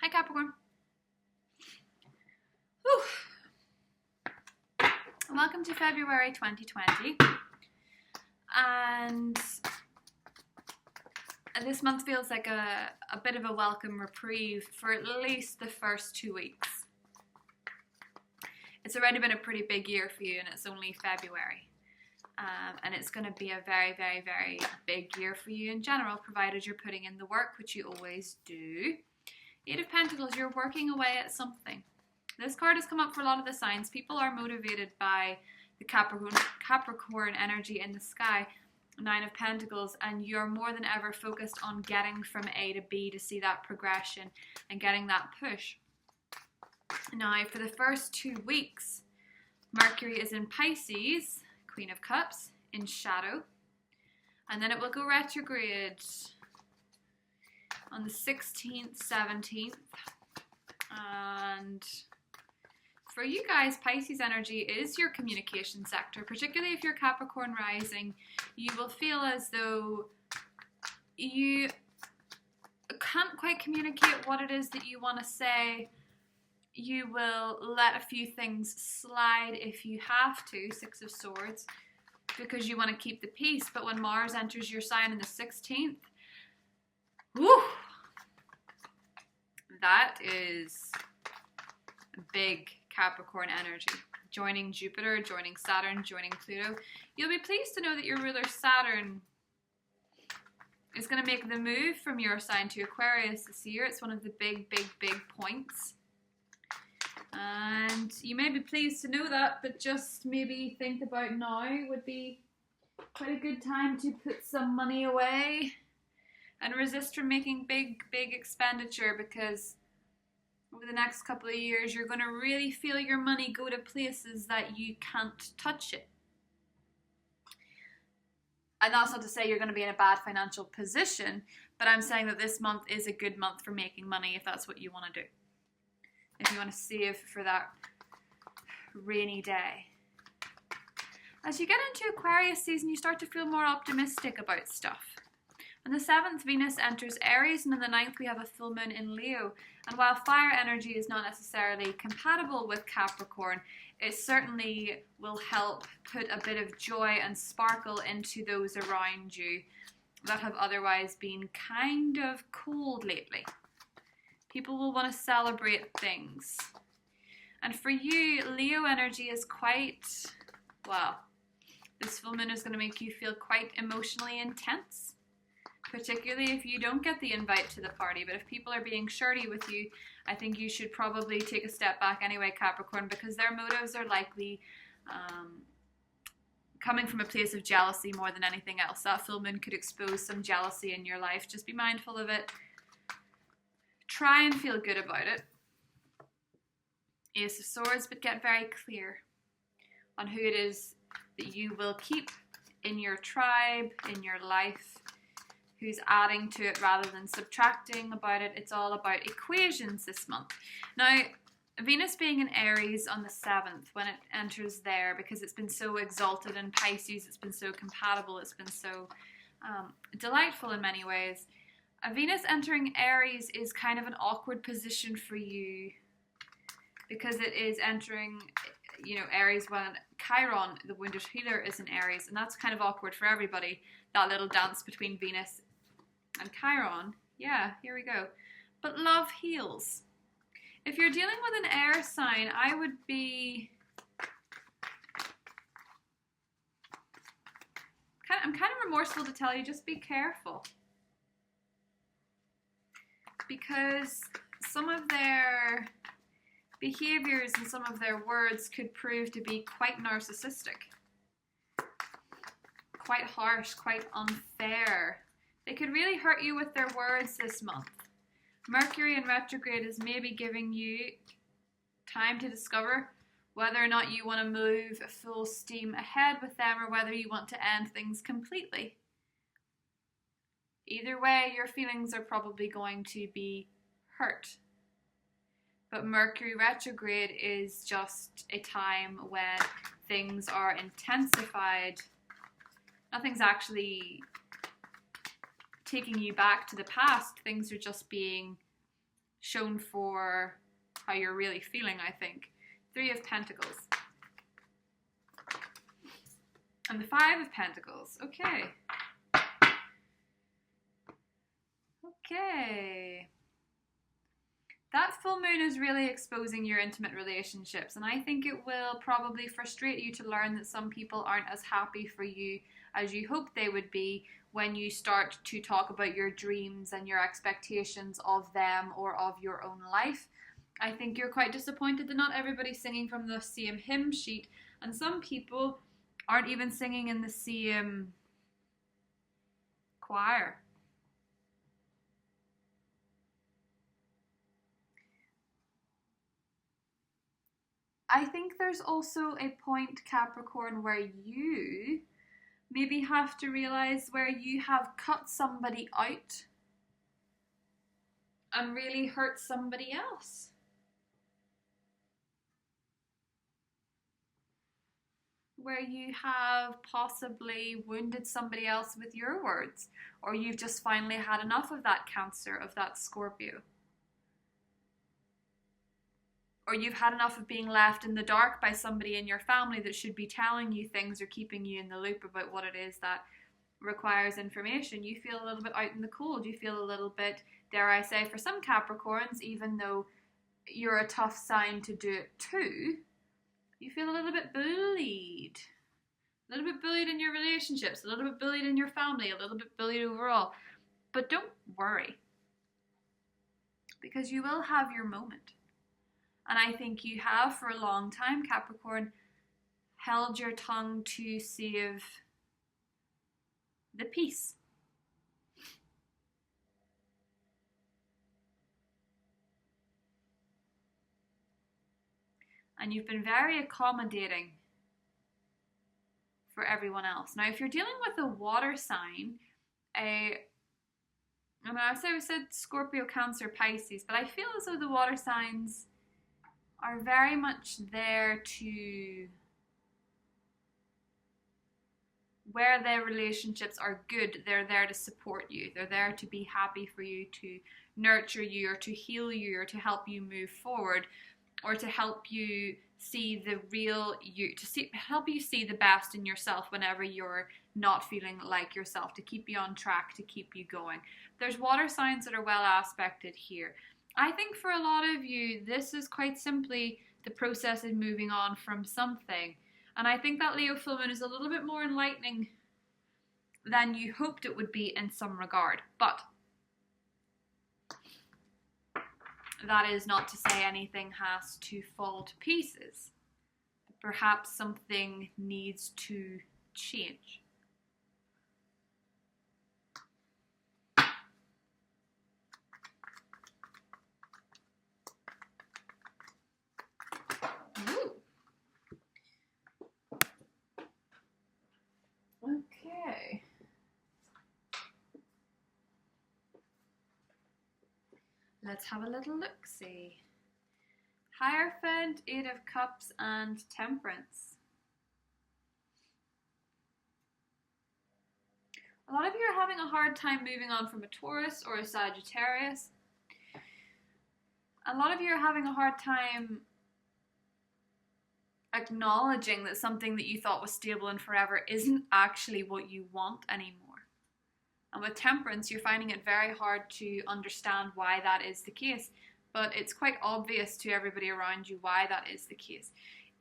Hi Capricorn. Whew. Welcome to February 2020. And this month feels like a bit of a welcome reprieve for at least the first 2 weeks. It's already been a pretty big year for you and it's only February. And it's going to be a very, very, very big year for you in general, provided you're putting in the work, which you always do. Eight of Pentacles, you're working away at something. This card has come up for a lot of the signs. People are motivated by the Capricorn energy in the sky, Nine of Pentacles, and you're more than ever focused on getting from A to B to see that progression and getting that push. Now, for the first 2 weeks, Mercury is in Pisces, Queen of Cups, in shadow, and then it will go retrograde on the 16th, 17th, and for you guys, Pisces energy is your communication sector, particularly if you're Capricorn rising. You will feel as though you can't quite communicate what it is that you want to say. You will let a few things slide if you have to, Six of Swords, because you want to keep the peace. But when Mars enters your sign on the 16th, whew, that is big Capricorn energy. Joining Jupiter, joining Saturn, joining Pluto. You'll be pleased to know that your ruler Saturn is going to make the move from your sign to Aquarius this year. It's one of the big, big, big points. And you may be pleased to know that, but just maybe think about now would be quite a good time to put some money away and resist from making big, big expenditure, because over the next couple of years, you're going to really feel your money go to places that you can't touch it. And that's not to say you're going to be in a bad financial position, but I'm saying that this month is a good month for making money if that's what you want to do. If you want to save for that rainy day. As you get into Aquarius season, you start to feel more optimistic about stuff. On the 7th, Venus enters Aries, and on the 9th, we have a full moon in Leo. And while fire energy is not necessarily compatible with Capricorn, it certainly will help put a bit of joy and sparkle into those around you that have otherwise been kind of cold lately. People will want to celebrate things. And for you, Leo energy is quite, well, this full moon is going to make you feel quite emotionally intense. Particularly if you don't get the invite to the party. But if people are being shirty with you, I think you should probably take a step back anyway, Capricorn, because their motives are likely coming from a place of jealousy more than anything else. That full moon could expose some jealousy in your life. Just be mindful of it. Try and feel good about it. Ace of Swords, but get very clear on who it is that you will keep in your tribe, in your life, who's adding to it rather than subtracting about it. It's all about equations this month. Now, Venus being in Aries on the 7th, when it enters there, because it's been so exalted in Pisces, it's been so compatible, it's been so delightful in many ways. A Venus entering Aries is kind of an awkward position for you, because it is entering, Aries when Chiron, the wounded healer, is in Aries, and that's kind of awkward for everybody, that little dance between Venus and Chiron. Yeah, here we go. But love heals. If you're dealing with an air sign, I would be I'm kind of remorseful to tell you, just be careful. Because some of their behaviors and some of their words could prove to be quite narcissistic, quite harsh, quite unfair. They could really hurt you with their words this month. Mercury in retrograde is maybe giving you time to discover whether or not you want to move full steam ahead with them or whether you want to end things completely. Either way, your feelings are probably going to be hurt. But Mercury retrograde is just a time when things are intensified. Nothing's actually taking you back to the past. Things are just being shown for how you're really feeling, I think. 3 of Pentacles. And the 5 of Pentacles. Okay. Okay. That full moon is really exposing your intimate relationships, and I think it will probably frustrate you to learn that some people aren't as happy for you as you hoped they would be when you start to talk about your dreams and your expectations of them or of your own life. I think you're quite disappointed that not everybody's singing from the same hymn sheet, and some people aren't even singing in the same choir. I think there's also a point, Capricorn, where you maybe have to realize where you have cut somebody out and really hurt somebody else. Where you have possibly wounded somebody else with your words, or you've just finally had enough of that Cancer, of that Scorpio. Or you've had enough of being left in the dark by somebody in your family that should be telling you things or keeping you in the loop about what it is that requires information. You feel a little bit out in the cold. You feel a little bit, dare I say, for some Capricorns, even though you're a tough sign to do it too, you feel a little bit bullied. A little bit bullied in your relationships, a little bit bullied in your family, a little bit bullied overall. But don't worry, because you will have your moment. And I think you have for a long time, Capricorn, held your tongue to save the peace. And you've been very accommodating for everyone else. Now, if you're dealing with a water sign, I said Scorpio, Cancer, Pisces, but I feel as though the water signs are very much there to, where their relationships are good, they're there to support you. They're there to be happy for you, to nurture you, or to heal you, or to help you move forward, or to help you see the real you, help you see the best in yourself whenever you're not feeling like yourself, to keep you on track, to keep you going. There's water signs that are well aspected here. I think for a lot of you, this is quite simply the process of moving on from something. And I think that Leo full moon is a little bit more enlightening than you hoped it would be in some regard. But that is not to say anything has to fall to pieces. Perhaps something needs to change. Ooh. Okay. Let's have a little look-see. Hierophant, 8 of Cups, and Temperance. A lot of you are having a hard time moving on from a Taurus or a Sagittarius. A lot of you are having a hard time acknowledging that something that you thought was stable and forever isn't actually what you want anymore. And with Temperance, you're finding it very hard to understand why that is the case. But it's quite obvious to everybody around you why that is the case.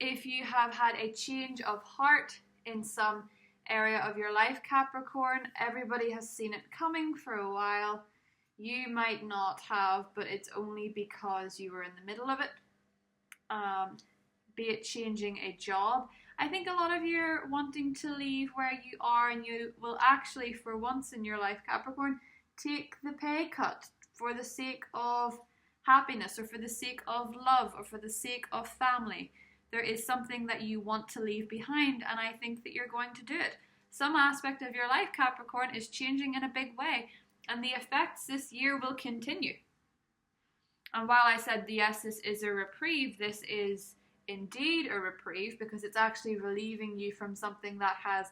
If you have had a change of heart in some area of your life, Capricorn, everybody has seen it coming for a while. You might not have, but it's only because you were in the middle of it. Be it changing a job. I think a lot of you are wanting to leave where you are, and you will actually, for once in your life, Capricorn, take the pay cut for the sake of happiness, or for the sake of love, or for the sake of family. There is something that you want to leave behind, and I think that you're going to do it. Some aspect of your life, Capricorn, is changing in a big way, and the effects this year will continue. And while I said yes, this is a reprieve, this is indeed a reprieve, because it's actually relieving you from something that has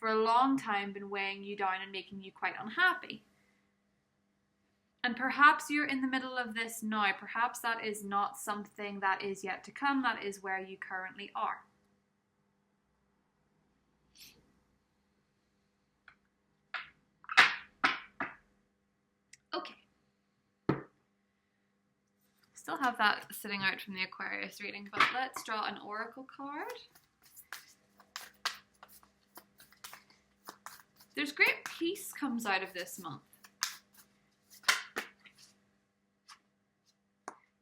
for a long time been weighing you down and making you quite unhappy. And perhaps you're in the middle of this now. Perhaps that is not something that is yet to come. That is where you currently are. Okay. Still have that sitting out from the Aquarius reading, but let's draw an oracle card. There's great peace comes out of this month.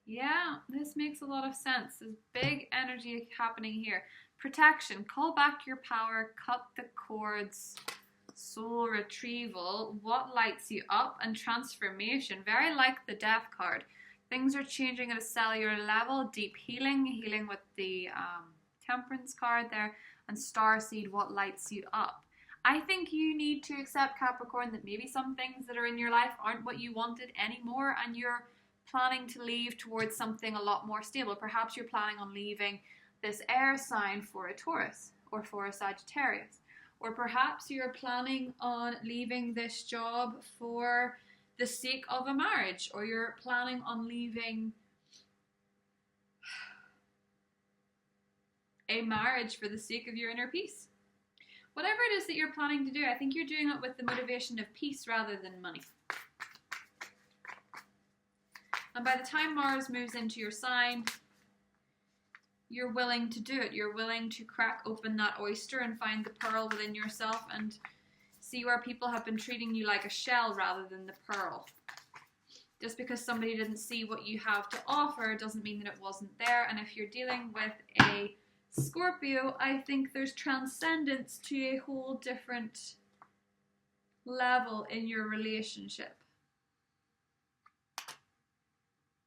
Yeah, this makes a lot of sense. There's big energy happening here. Protection, call back your power, cut the cords, soul retrieval, what lights you up, and transformation. Very like the Death card. Things are changing at a cellular level, deep healing, healing with the Temperance card there, and Starseed, what lights you up. I think you need to accept, Capricorn, that maybe some things that are in your life aren't what you wanted anymore, and you're planning to leave towards something a lot more stable. Perhaps you're planning on leaving this air sign for a Taurus or for a Sagittarius. Or perhaps you're planning on leaving this job for the sake of a marriage, or you're planning on leaving a marriage for the sake of your inner peace. Whatever it is that you're planning to do, I think you're doing it with the motivation of peace rather than money. And by the time Mars moves into your sign, you're willing to do it. You're willing to crack open that oyster and find the pearl within yourself and see where people have been treating you like a shell rather than the pearl. Just because somebody didn't see what you have to offer doesn't mean that it wasn't there. And if you're dealing with a Scorpio, I think there's transcendence to a whole different level in your relationship.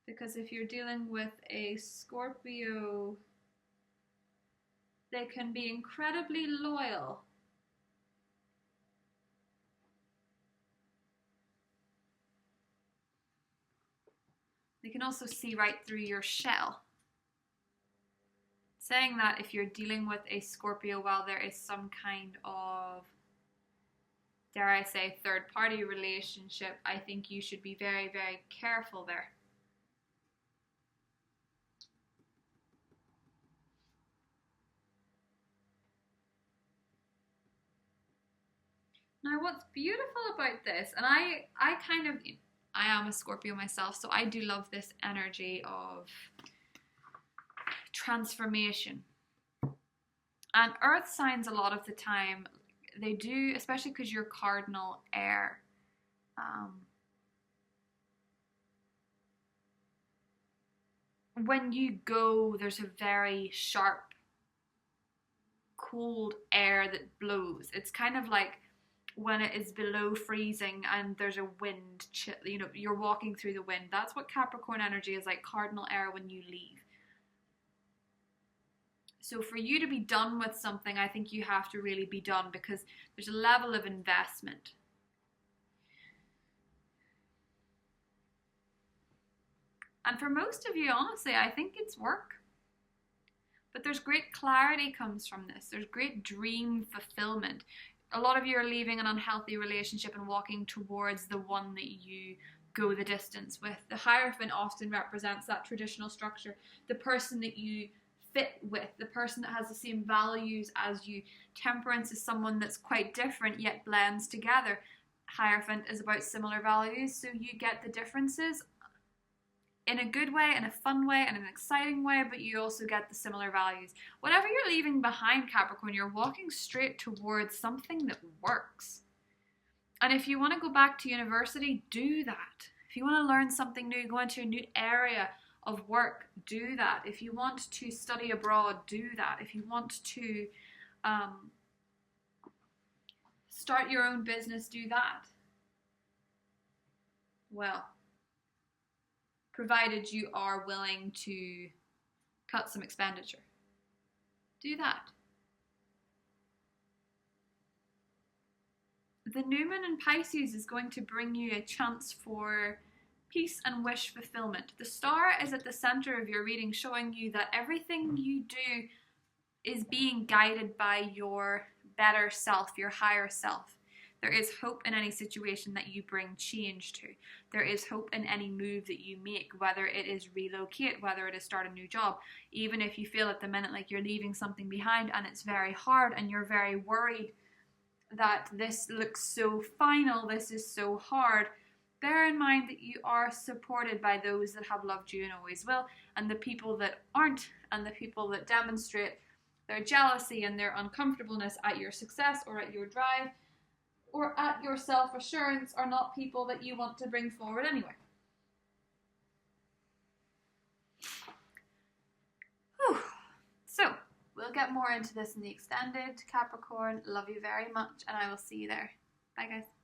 Because if you're dealing with a Scorpio, they can be incredibly loyal. They can also see right through your shell. Saying that if you're dealing with a Scorpio while there is some kind of, dare I say, third-party relationship, I think you should be very, very careful there. Now, what's beautiful about this, and I am a Scorpio myself, so I do love this energy of transformation. And earth signs a lot of the time, they do, especially because you're cardinal air. When you go, there's a very sharp, cold air that blows. It's kind of like when it is below freezing and there's a wind, you know, you're walking through the wind. That's what Capricorn energy is like, cardinal air when you leave. So for you to be done with something, I think you have to really be done because there's a level of investment. And for most of you, honestly, I think it's work. But there's great clarity comes from this. There's great dream fulfillment. A lot of you are leaving an unhealthy relationship and walking towards the one that you go the distance with. The Hierophant often represents that traditional structure, the person that you fit with, the person that has the same values as you. Temperance is someone that's quite different yet blends together. Hierophant is about similar values, so you get the differences in a good way, in a fun way, and an exciting way, but you also get the similar values. Whatever you're leaving behind, Capricorn, you're walking straight towards something that works. And if you want to go back to university, do that. If you want to learn something new, go into a new area of work, do that. If you want to study abroad, do that. If you want to start your own business, do that. Well, provided you are willing to cut some expenditure. Do that. The new moon in Pisces is going to bring you a chance for peace and wish fulfillment. The star is at the center of your reading, showing you that everything you do is being guided by your better self, your higher self. There is hope in any situation that you bring change to. There is hope in any move that you make, whether it is relocate, whether it is start a new job. Even if you feel at the minute like you're leaving something behind and it's very hard and you're very worried that this looks so final, this is so hard, bear in mind that you are supported by those that have loved you and always will, and the people that aren't, and the people that demonstrate their jealousy and their uncomfortableness at your success or at your drive or at your self-assurance are not people that you want to bring forward anyway. Whew. So, we'll get more into this in the extended, Capricorn. Love you very much, and I will see you there. Bye, guys.